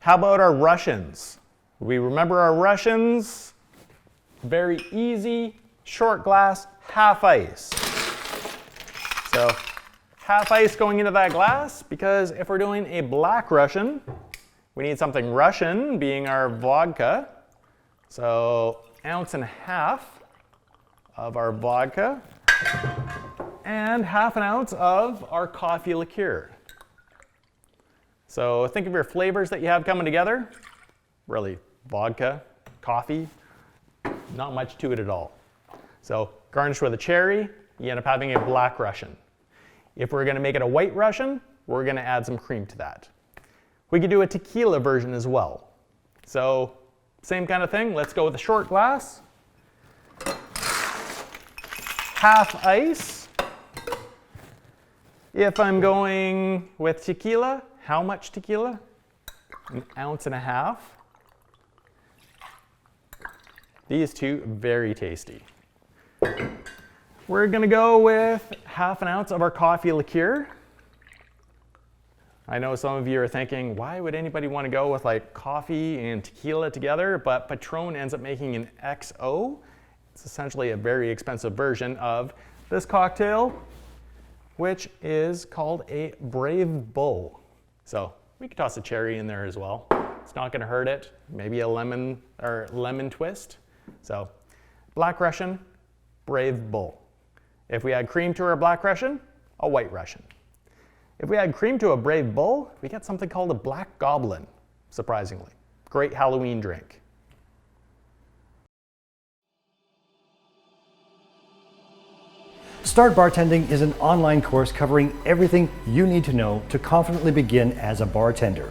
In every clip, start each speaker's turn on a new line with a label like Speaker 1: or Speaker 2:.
Speaker 1: How about our Russians? We remember our Russians? Very easy, short glass, half ice. So half ice going into that glass, because if we're doing a black Russian, we need something Russian, being our vodka. So 1.5 ounces of our vodka and 1/2 ounce of our coffee liqueur. So think of your flavors that you have coming together. Really, vodka, coffee, not much to it at all. So garnish with a cherry, you end up having a black Russian. If we're going to make it a white Russian, we're going to add some cream to that. We could do a tequila version as well. So same kind of thing. Let's go with a short glass. Half ice. If I'm going with tequila, how much tequila? 1.5 ounces. These two, very tasty. We're going to go with 1/2 ounce of our coffee liqueur. I know some of you are thinking, why would anybody want to go with like coffee and tequila together? But Patron ends up making an XO. It's essentially a very expensive version of this cocktail, which is called a Brave Bull. So we could toss a cherry in there as well. It's not going to hurt it. Maybe a lemon or lemon twist. So black Russian, Brave Bull. If we add cream to our black Russian, a white Russian. If we add cream to a Brave Bull, we get something called a Black Goblin, surprisingly. Great Halloween drink.
Speaker 2: Start Bartending is an online course covering everything you need to know to confidently begin as a bartender.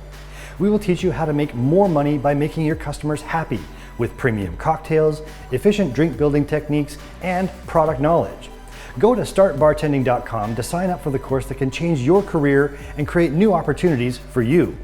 Speaker 2: We will teach you how to make more money by making your customers happy with premium cocktails, efficient drink building techniques, and product knowledge. Go to startbartending.com to sign up for the course that can change your career and create new opportunities for you.